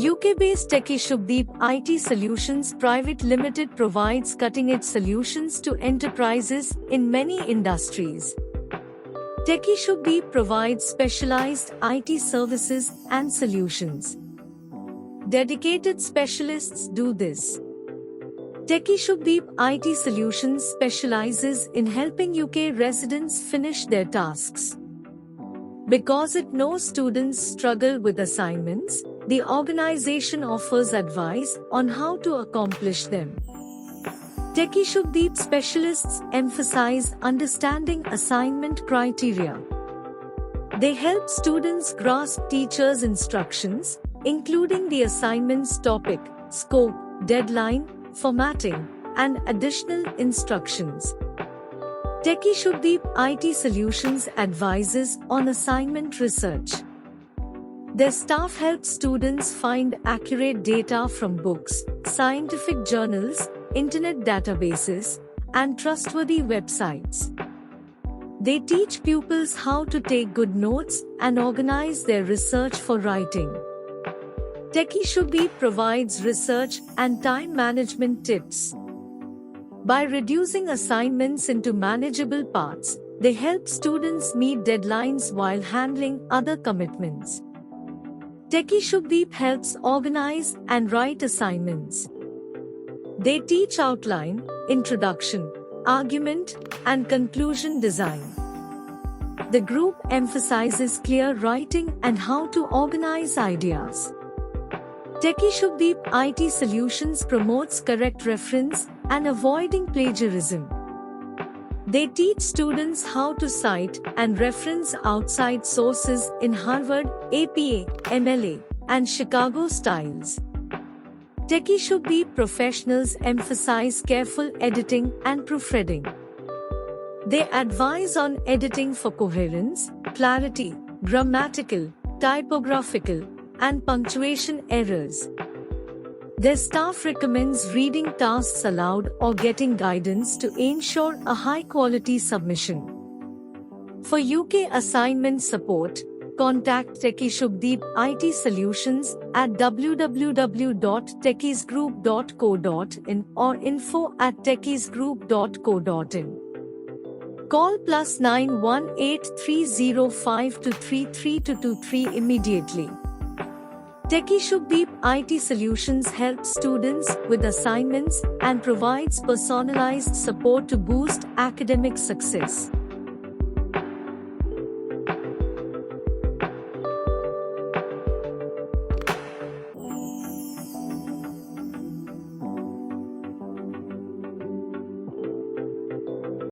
UK-based TechieShubhdeep IT Solutions Private Limited provides cutting-edge solutions to enterprises in many industries. TechieShubhdeep provides specialized IT services and solutions. Dedicated specialists do this. TechieShubhdeep IT Solutions specializes in helping UK residents finish their tasks. Because it knows students struggle with assignments, the organization offers advice on how to accomplish them. TechieShubhdeep specialists emphasize understanding assignment criteria. They help students grasp teachers' instructions, including the assignment's topic, scope, deadline, formatting, and additional instructions. TechieShubhdeep IT Solutions advises on assignment research. Their staff helps students find accurate data from books, scientific journals, internet databases, and trustworthy websites. They teach pupils how to take good notes and organize their research for writing. TechieShubhdeep provides research and time management tips. By reducing assignments into manageable parts, they help students meet deadlines while handling other commitments. TechieShubhdeep helps organize and write assignments. They teach outline, introduction, argument, and conclusion design. The group emphasizes clear writing and how to organize ideas. TechieShubhdeep IT Solutions promotes correct reference and avoiding plagiarism. They teach students how to cite and reference outside sources in Harvard, APA, MLA, and Chicago styles. TechieShubhdeep professionals emphasize careful editing and proofreading. They advise on editing for coherence, clarity, grammatical, typographical, and punctuation errors. Their staff recommends reading tasks aloud or getting guidance to ensure a high-quality submission. For UK assignment support, contact TechieShubhdeep IT Solutions at www.techiesgroup.co.in or info@techiesgroup.co.in. Call +9 18305233223 immediately. TechieShubhdeep IT Solutions helps students with assignments and provides personalized support to boost academic success.